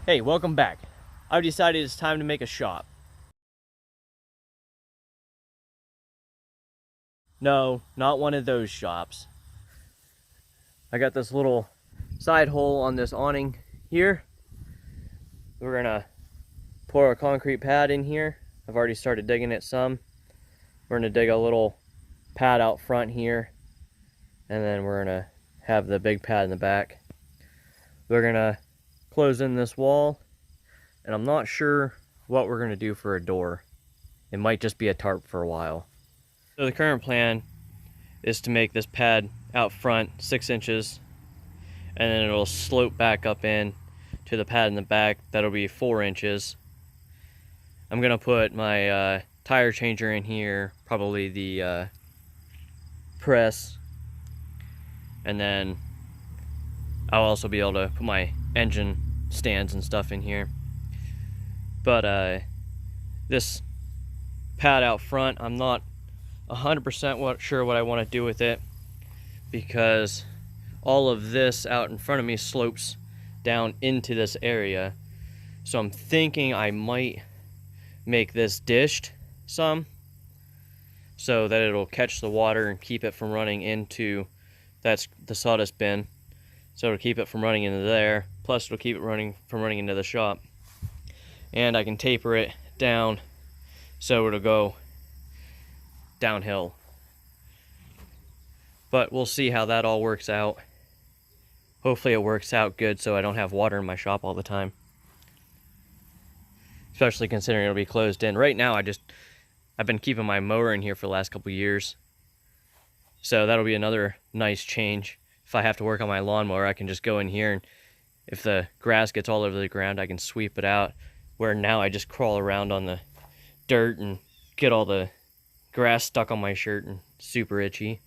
Hey, welcome back. I've decided it's time to make a shop. No, not one of those shops. I got this little side hole on this awning here. We're gonna pour a concrete pad in here. I've already started digging it some. We're gonna dig a little pad out front here, and then we're gonna have the big pad in the back. We're gonna close in this wall, and I'm not sure what we're gonna do for a door. It might just be a tarp for a while. So the current plan is to make this pad out front 6 inches, and then it'll slope back up in to the pad in the back. That'll be 4 inches. I'm gonna put my tire changer in here, probably the press, and then I'll also be able to put my engine stands and stuff in here. But this pad out front, I'm not 100% sure what I want to do with it, because all of this out in front of me slopes down into this area. So I'm thinking I might make this dished some, so that it'll catch the water and keep it from running into, that's the sawdust bin, so it'll keep it from running into there, plus it'll keep it from running into the shop. And I can taper it down so it'll go downhill. But we'll see how that all works out. Hopefully it works out good so I don't have water in my shop all the time. Especially considering it'll be closed in. Right now I've been keeping my mower in here for the last couple years. So that'll be another nice change. If I have to work on my lawnmower, I can just go in here, and if the grass gets all over the ground, I can sweep it out. Where now I just crawl around on the dirt and get all the grass stuck on my shirt and super itchy.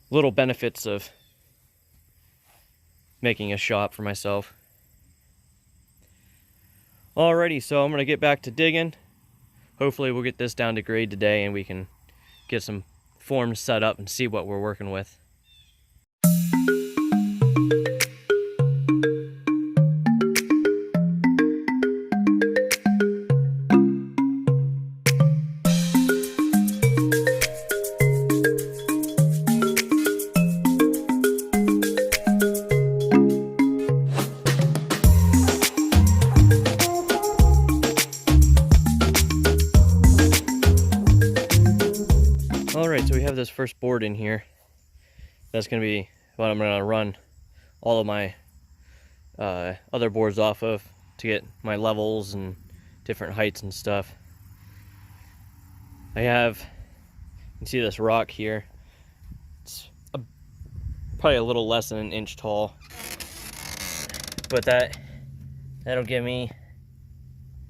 Little benefits of making a shop for myself. Alrighty, so I'm gonna get back to digging. Hopefully we'll get this down to grade today and we can get some forms set up and see what we're working with. Alright, so we have this first board in here. That's going to be what I'm going to run all of my other boards off of to get my levels and different heights and stuff. You can see this rock here. It's probably a little less than an inch tall. But that'll give me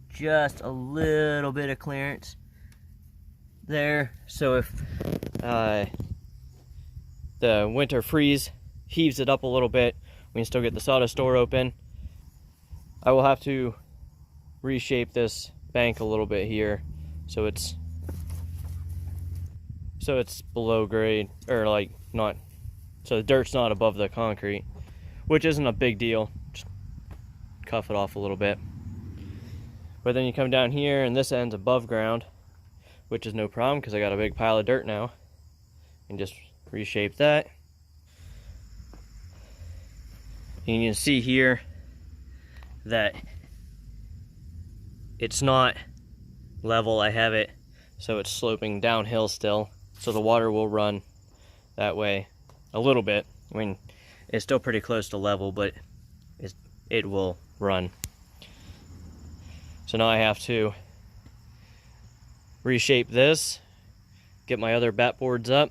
just a little bit of clearance there, so if the winter freeze heaves it up a little bit, we can still get the sawdust door open. I will have to reshape this bank a little bit here so it's below grade, or like not, so the dirt's not above the concrete, which isn't a big deal. Just cuff it off a little bit. But then you come down here and this end's above ground, which is no problem because I got a big pile of dirt now, and just reshape that. And you can see here that it's not level. I have it so it's sloping downhill still, so the water will run that way a little bit. I mean, it's still pretty close to level, but it will run. So now I have to reshape this, get my other bat boards up,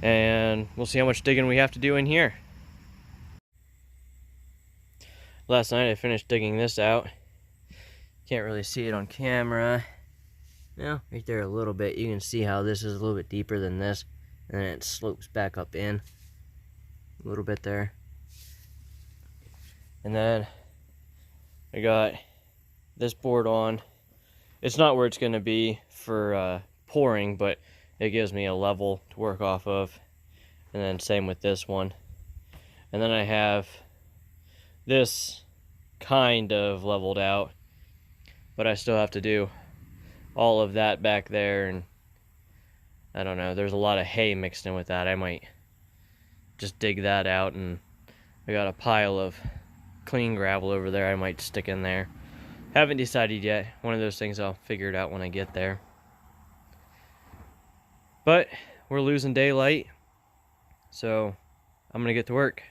and we'll see how much digging we have to do in here. Last night I finished digging this out. Can't really see it on camera. No, right there a little bit. You can see how this is a little bit deeper than this, and then it slopes back up in a little bit there. And then I got this board on. It's not where it's going to be for pouring, but it gives me a level to work off of. And then same with this one. And then I have this kind of leveled out, but I still have to do all of that back there, and I don't know, there's a lot of hay mixed in with that. I might just dig that out, and I got a pile of clean gravel over there I might stick in there. Haven't decided yet. One of those things I'll figure it out when I get there. But we're losing daylight, so I'm gonna get to work.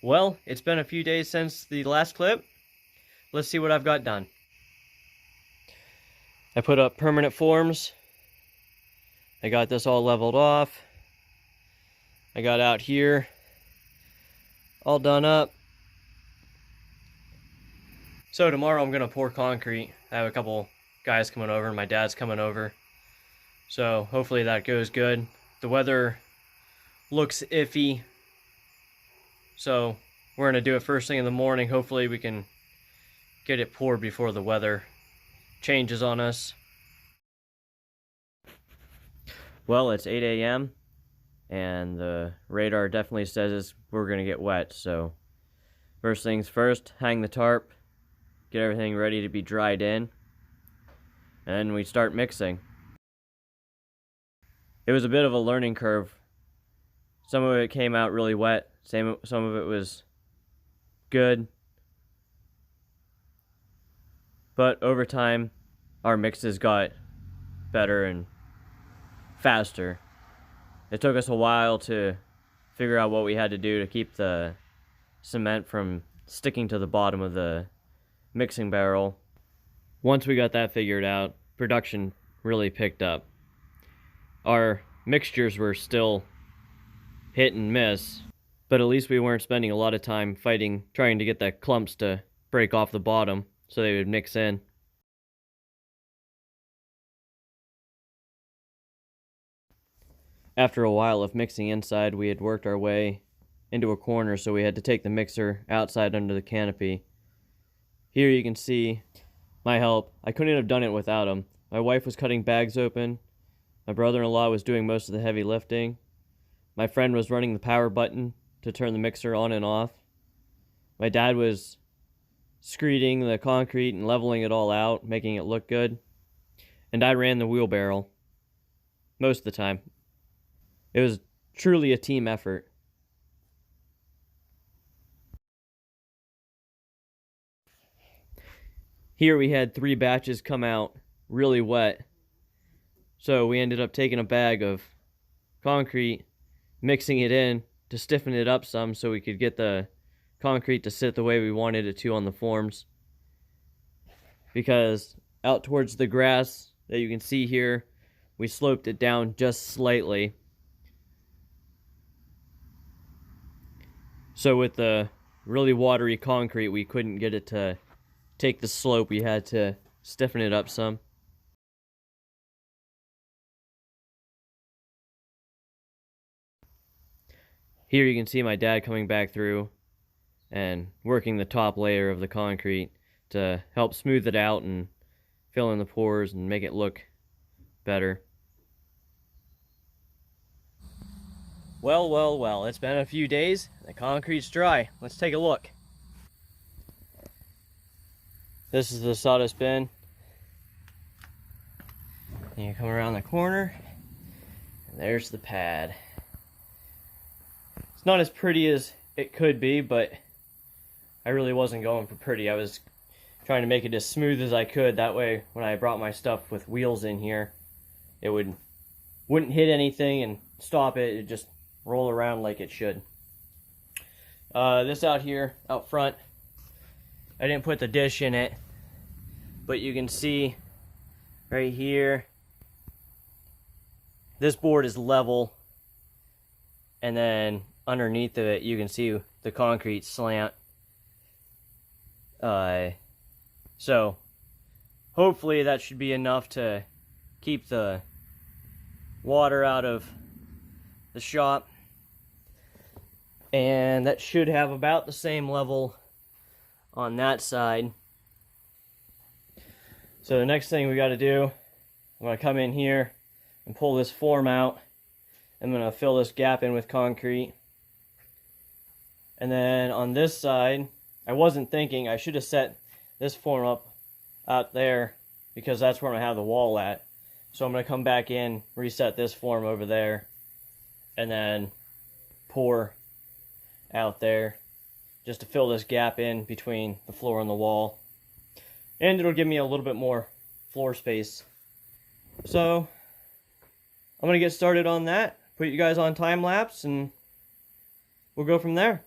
Well, it's been a few days since the last clip. Let's see what I've got done. I put up permanent forms. I got this all leveled off. I got out here all done up. So tomorrow I'm gonna pour concrete. I have a couple guys coming over, and my dad's coming over. So hopefully that goes good. The weather looks iffy, so we're gonna do it first thing in the morning. Hopefully we can get it poured before the weather changes on us. Well, it's 8 a.m. and the radar definitely says we're gonna get wet, so first things first, hang the tarp, get everything ready to be dried in, and we start mixing. It was a bit of a learning curve. Some of it came out really wet, some of it was good, but over time our mixes got better and faster. It took us a while to figure out what we had to do to keep the cement from sticking to the bottom of the mixing barrel. Once we got that figured out, production really picked up. Our mixtures were still hit and miss, but at least we weren't spending a lot of time fighting, trying to get the clumps to break off the bottom so they would mix in. After a while of mixing inside, we had worked our way into a corner, so we had to take the mixer outside under the canopy. Here you can see my help. I couldn't have done it without him. My wife was cutting bags open. My brother-in-law was doing most of the heavy lifting. My friend was running the power button to turn the mixer on and off. My dad was screeding the concrete and leveling it all out, making it look good. And I ran the wheelbarrow most of the time. It was truly a team effort. Here we had 3 batches come out really wet. So we ended up taking a bag of concrete, mixing it in to stiffen it up some so we could get the concrete to sit the way we wanted it to on the forms. Because out towards the grass that you can see here, we sloped it down just slightly. So with the really watery concrete, we couldn't get it to take the slope. We had to stiffen it up some. Here you can see my dad coming back through and working the top layer of the concrete to help smooth it out and fill in the pores and make it look better. Well, it's been a few days. The concrete's dry. Let's take a look. This is the sawdust bin. And you come around the corner, and there's the pad. It's not as pretty as it could be, but I really wasn't going for pretty. I was trying to make it as smooth as I could. That way, when I brought my stuff with wheels in here, it wouldn't hit anything and stop it. It'd just roll around like it should. This out here, out front, I didn't put the dish in it, but you can see right here, this board is level, and then underneath of it you can see the concrete slant. So hopefully that should be enough to keep the water out of the shop. And that should have about the same level on that side. So the next thing we got to do, I'm going to come in here and pull this form out. I'm going to fill this gap in with concrete. And then on this side, I wasn't thinking, I should have set this form up out there because that's where I have the wall at. So I'm going to come back in, reset this form over there, and then pour out there just to fill this gap in between the floor and the wall. And it'll give me a little bit more floor space. So I'm going to get started on that, put you guys on time lapse, and we'll go from there.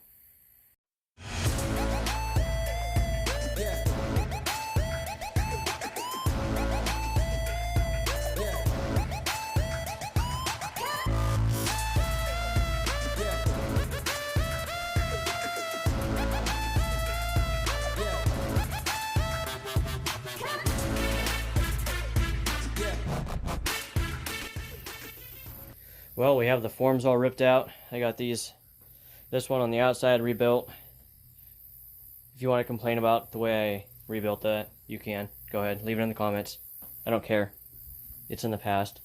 Well, we have the forms all ripped out. I got this one on the outside rebuilt. If you want to complain about the way I rebuilt that, you can. Go ahead, leave it in the comments. I don't care. It's in the past.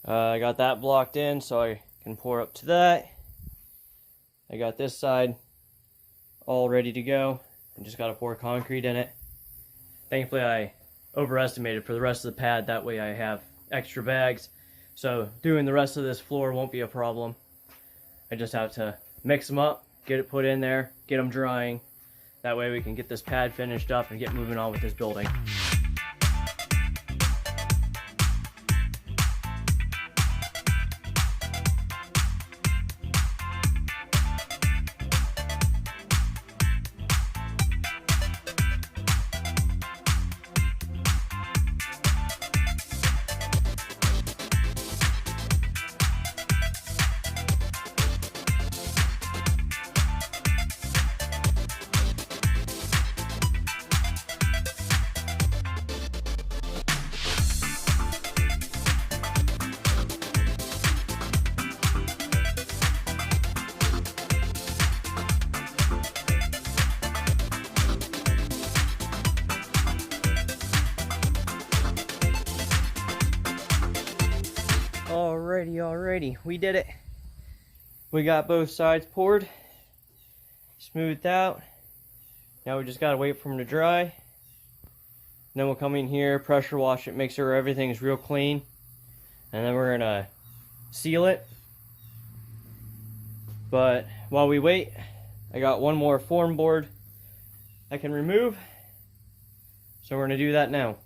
I got that blocked in so I can pour up to that. I got this side all ready to go. I just got to pour concrete in it. Thankfully, I overestimated for the rest of the pad. That way I have extra bags. So doing the rest of this floor won't be a problem. I just have to mix them up, get it put in there, get them drying. That way we can get this pad finished up and get moving on with this building. Alrighty, we did it. We got both sides poured, smoothed out. Now we just gotta wait for them to dry. Then we'll come in here, pressure wash it, make sure everything's real clean. And then we're gonna seal it. But while we wait, I got one more form board I can remove. So we're gonna do that now.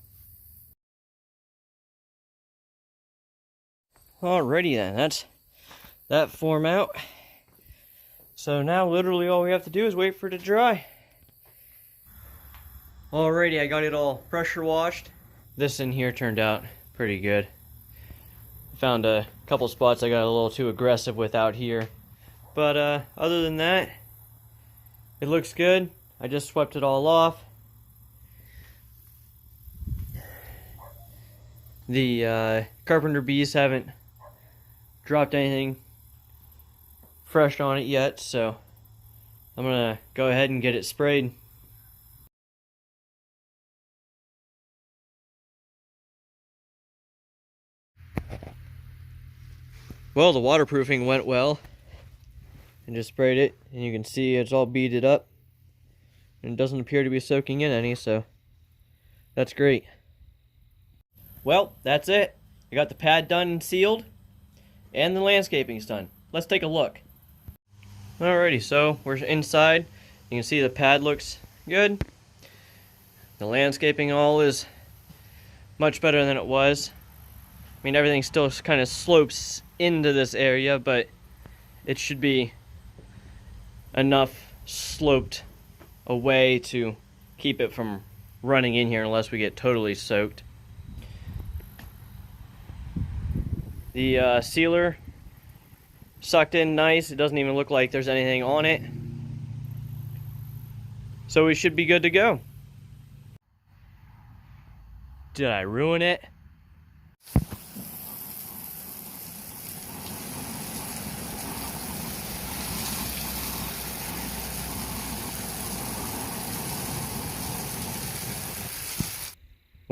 Alrighty then, that's that form out. So now literally all we have to do is wait for it to dry. Alrighty, I got it all pressure washed. This in here turned out pretty good. Found a couple spots I got a little too aggressive with out here. But other than that, it looks good. I just swept it all off. The carpenter bees haven't dropped anything fresh on it yet, so I'm gonna go ahead and get it sprayed. Well, the waterproofing went well. And just sprayed it, and you can see it's all beaded up. And it doesn't appear to be soaking in any, so that's great. Well, that's it. I got the pad done and sealed, and the landscaping's done. Let's take a look. Alrighty, so we're inside. You can see the pad looks good. The landscaping all is much better than it was. I mean, everything still kind of slopes into this area, but it should be enough sloped away to keep it from running in here unless we get totally soaked. The sealer sucked in nice. It doesn't even look like there's anything on it. So we should be good to go. Did I ruin it?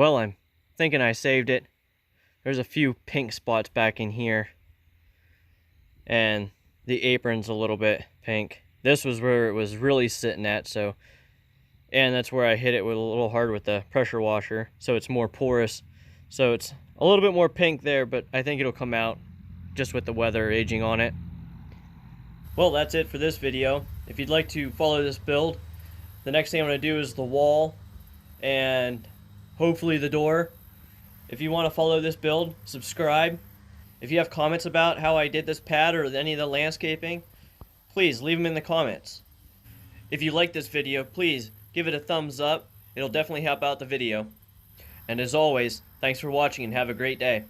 Well, I'm thinking I saved it. There's a few pink spots back in here. And the apron's a little bit pink. This was where it was really sitting at, so. And that's where I hit it with a little hard with the pressure washer, so it's more porous. So it's a little bit more pink there, but I think it'll come out just with the weather aging on it. Well, that's it for this video. If you'd like to follow this build, the next thing I'm going to do is the wall and hopefully the door. If you want to follow this build, subscribe. If you have comments about how I did this pad or any of the landscaping, please leave them in the comments. If you like this video, please give it a thumbs up. It'll definitely help out the video. And as always, thanks for watching and have a great day.